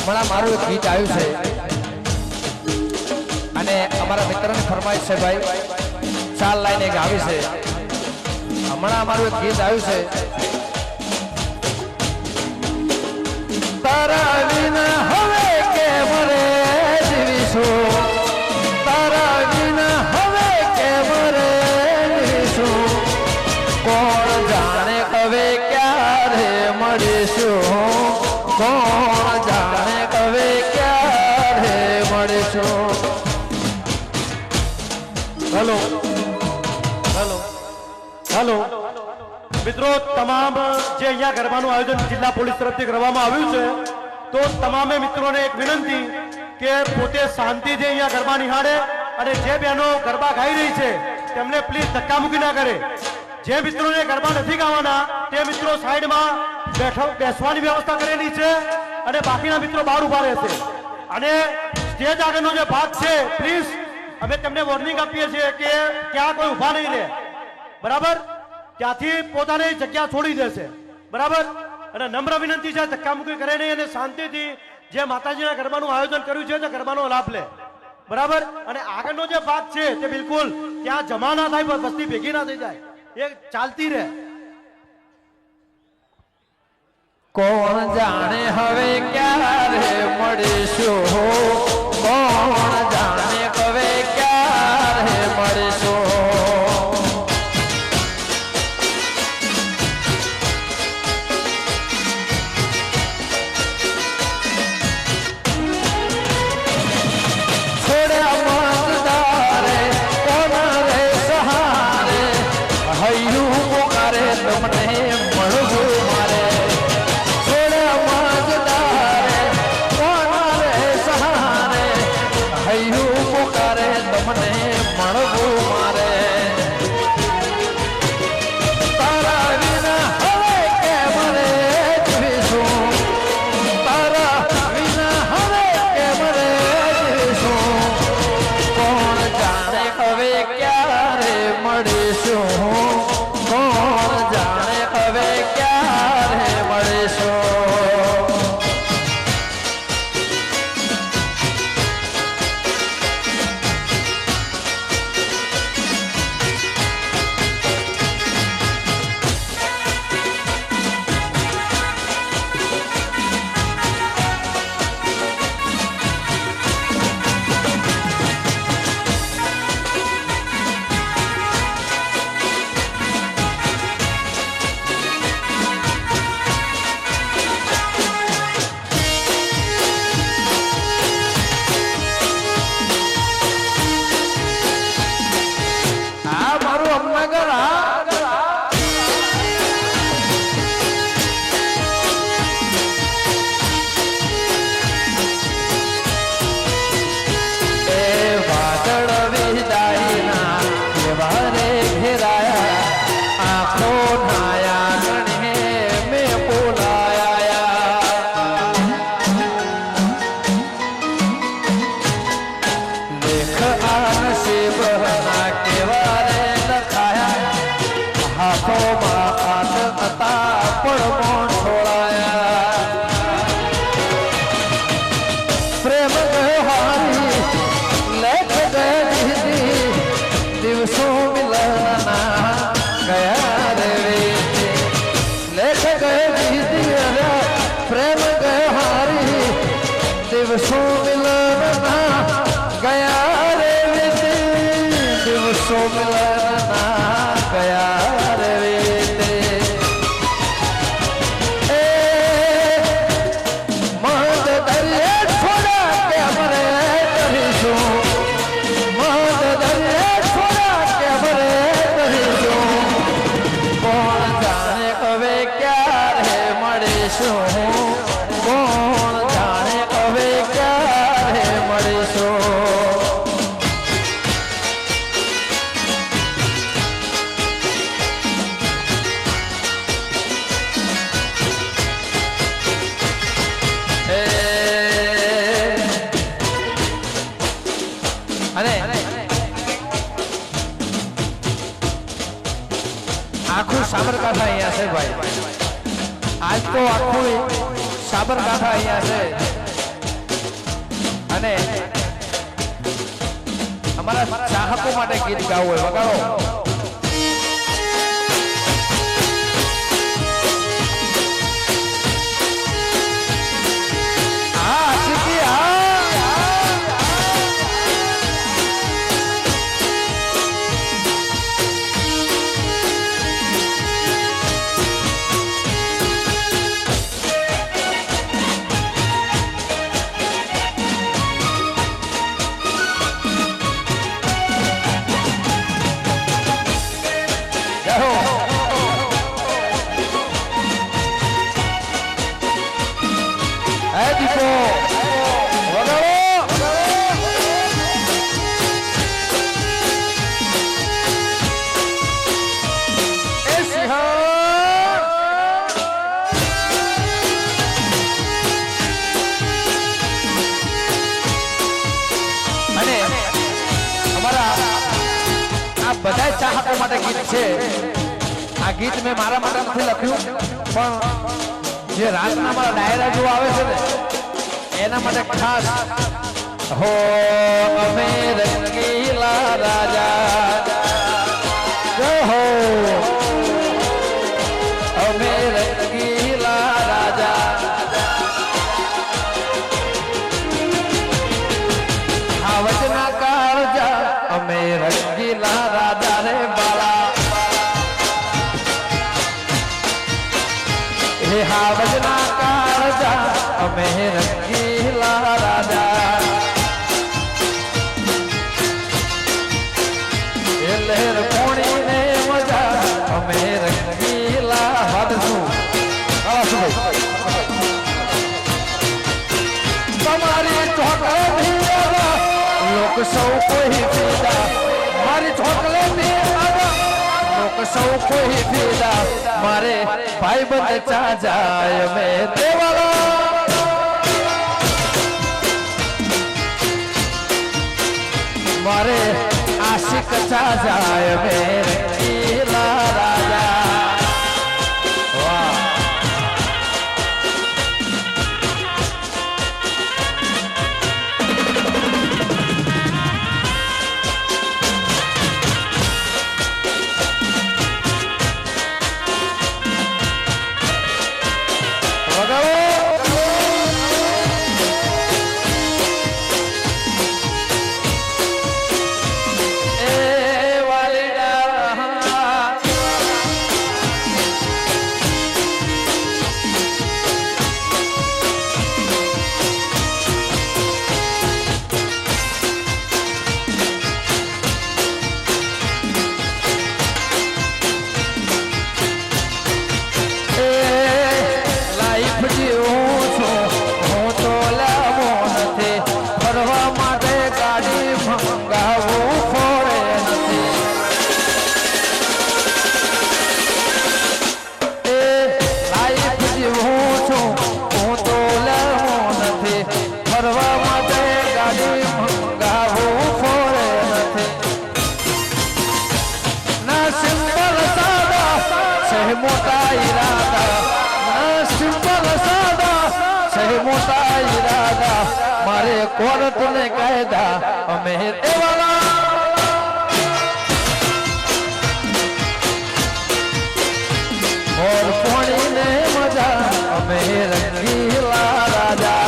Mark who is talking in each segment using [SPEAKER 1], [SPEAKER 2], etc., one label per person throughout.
[SPEAKER 1] હમણાં મારું એક ગીત આવ્યું છે અને અમારા મિત્રોની ફરમાઈશ છે ભાઈ, 4 લાઈન એક આવી છે. હમણાં અમારું એક ગીત આવ્યું છે. તારા વિના હવે કેમ રે જીવીશું, તારા વિના હવે કેમ રે જીવીશું, કોણ જાણે હવે ક્યારે મળીશું, કોણ જાણે હવે ક્યારે મળીશું.
[SPEAKER 2] હેલો હેલો હેલો મિત્રો, તમામ જે અહીંયા ગરબાનું આયોજન જિલ્લા પોલીસ તરફથી કરવામાં આવ્યું છે, તો તમામે મિત્રોને એક વિનંતી કે પોતે શાંતિથી અહીંયા ગરબા નિહાળે અને જે બહેનો ગરબા ગાઈ રહી છે તેમને પ્લીઝ ધક્કામુક્કી ના કરે. જે મિત્રોને ગરબા નથી ગાવાના તે મિત્રો સાઈડમાં બેસવાની વ્યવસ્થા કરેલી છે અને બાકીના મિત્રો બહાર ઉભા રહેશે. અને સ્ટેજ આગળનો જે ભાગ છે પ્લીઝ અમે તમને વોર્નિંગ આપીએ છીએ કે ત્યાં કોઈ ઉભા નહીં રહે, બરાબર? ત્યાંથી પોતાની જગ્યા છોડી દેશે, બરાબર? અને નમ્ર વિનંતી છે ધક્કામુક્કી કરે નહીં અને શાંતિથી જે માતાજીના ગરબાનું આયોજન કર્યું છે તે ગરબાનો લાભ લે, બરાબર? અને આગળનો જે ભાગ છે તે બિલકુલ ત્યાં જમા ના થાય, વસ્તી ભેગી ના થઈ જાય, એ ચાલતી રહે.
[SPEAKER 1] કોણ જાણે હવે ક્યારે મળીશું, કોણ જાણે હવે ક્યારે મળીશું. આખું સાબરકાંઠા અહીંયા છે ભાઈ, આજ તો આખું સાબરકાંઠા અહીંયા છે અને અમારા ચાહકો માટે ગીત ગાવું હોય વગાડો. બધા ચાહકો માટે ગીત છે. આ ગીત મેં મારા માટે નથી લખ્યું, પણ જે રાતના મારા ડાયરા જો આવે છે ને એના માટે ખાસ. હો અમે રંગીલા રાજા, હો અમે રંગીલા રાજા, આવજના કાળજા અમે રંગીલા રાજા રે બાળા, હે હાવજના કાળજા અમે રંગીલા રાજા, એ લહેર પોણી ને મજા અમે રંગીલા વાદશું. તમારી ચોકલેટ લોક સૌ કોઈ ફીદા, મારી ચોકલેટ લોક સૌ કોઈ ફીદા, મારે ભાઈ બંધ ચા જાય મેં દેવાલા, મારે આશિક ચા જાય મેં રંગીલા રાજા. વાહ મોટા ઈરાદા, સિમ્પલ સાદા સહી મોટા ઈરાદા, મારે કોર્ટ ને કાયદા અમે દેવાલા, મોર પોણી ને મજા અમે રંગીલા રાજા.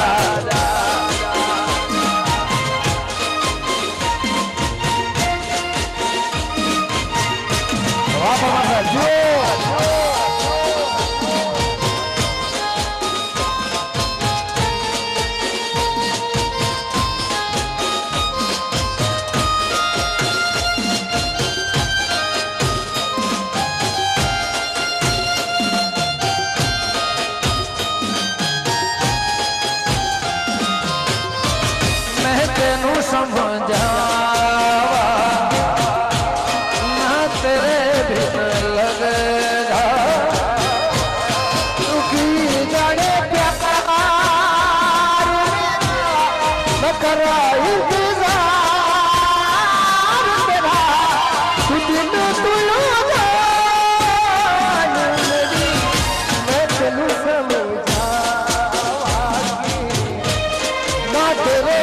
[SPEAKER 1] વાહ જો तेरे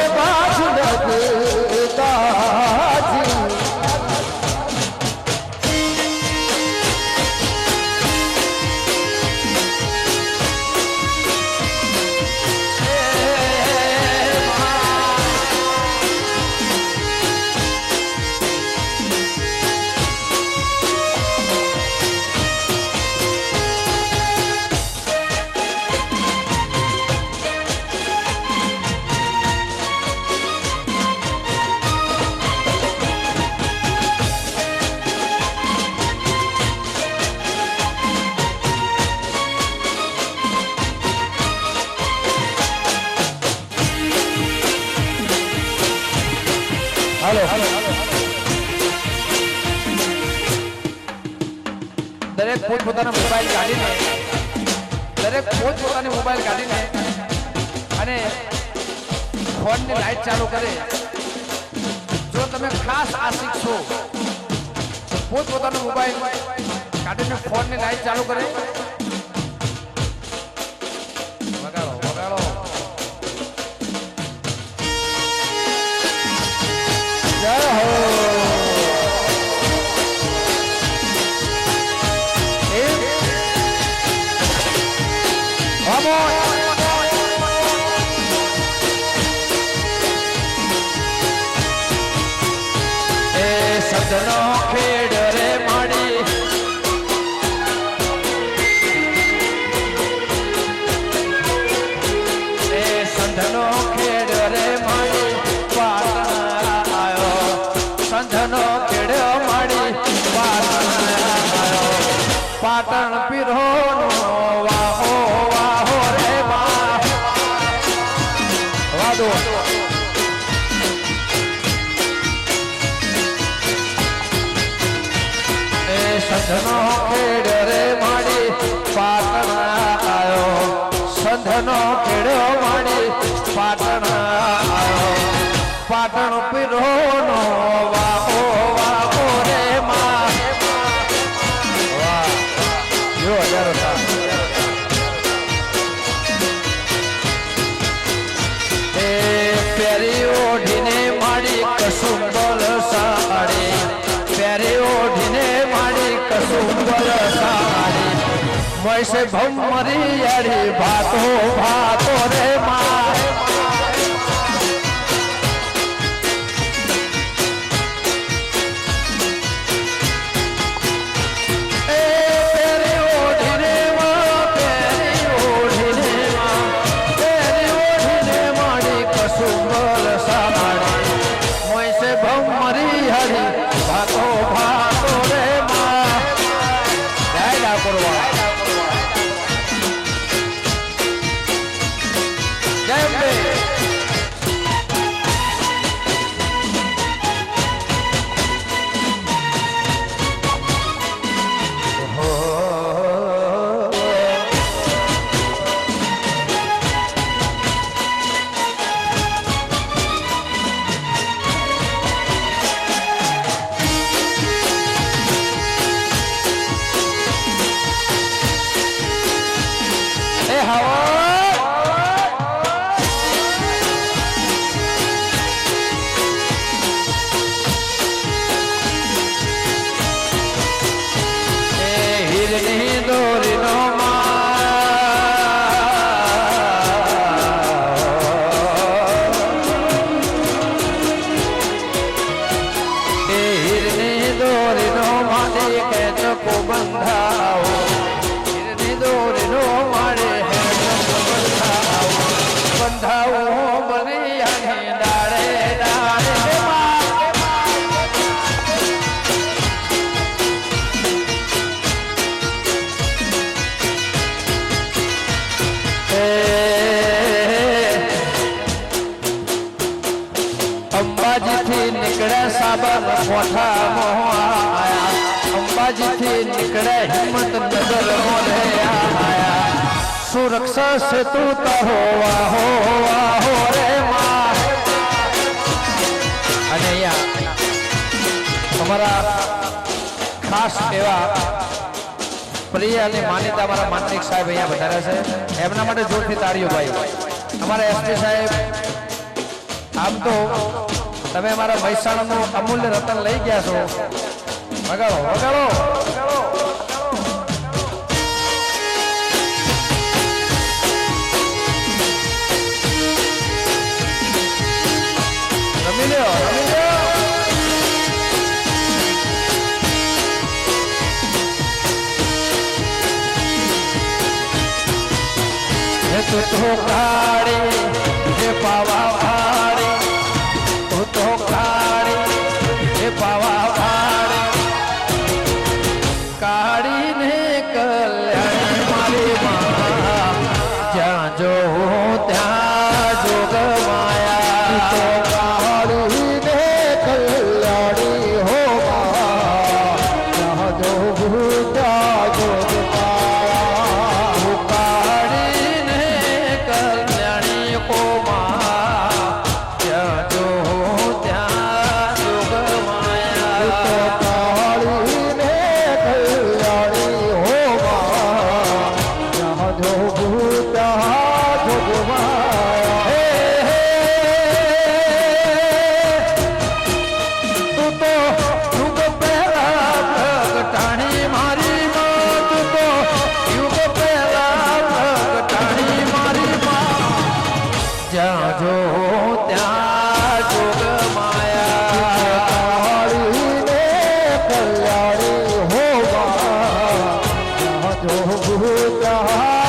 [SPEAKER 2] હાલો
[SPEAKER 1] દરેક પોતપોતાના મોબાઈલ કાઢીને અને ફોનની લાઈટ ચાલુ કરે. જો તમે ખાસ આશિક છો પોતપોતાનો મોબાઈલ કાઢીને ફોનની લાઈટ ચાલુ કરે. વગાડો વગાડો. જય હો. સજનો ખેડ રે માડી એ સંધનો ખેડ રે માડી પાટણ આયો. સંધનો ખેડ માડી પાટણ આયો. પાટણ પીરો નો વાહો વાહો રે મા વાદો. સંધનો ખેડ રે માડી પાટણ આયો. સંધનો ખેડ માડી પાટણ આયો. પાટણ પીરો નો વાહો વાહો રે મા વાહ જો હજારો એ પેરી ઓઢીને માડી કસુંબલ સાડી. પેરી ઓઢીને કસુંબલ સાડી. મૈસે ભમરી યારી ભાતો ભાતો રે મા. એ પેરી ઓઢીને માં પેરી ઓઢીને માં પેરી ઓઢીને માડી કસુંબલ સાડી. મૈસે ભમરી યારી ભાતો ભાતો રે મા. અંબાજીથી નીકળે સાબર મોઠા મોહાયા. અંબાજીથી નીકળે હિંમતનગર મોઢે આયા. સુરક્ષા સેતુ તારો વાહો વાહો રે મા. અને અહીંયા અમારા ખાસ એવા પ્રિય અને માનીતા અમારા માનનિક સાહેબ અહીંયા વધારે છે. એમના માટે જોરથી તાળીઓ ભાઈ. અમારા એસપી સાહેબ આમ તો તમે અમારા મહેસાણાનું અમૂલ્ય રતન લઈ ગયા છો. વગાડો વગાડો. રમી લ્યો રમી લ્યો. હે તું તો કાળી હે પાવા ભાળી. તું તો કાળી હે પાવા ભાળી. કાળીને કલ્યાણ મારી માં. જ્યાં જો ત્યાં જોગ માયા. તો કાળીને ભૂત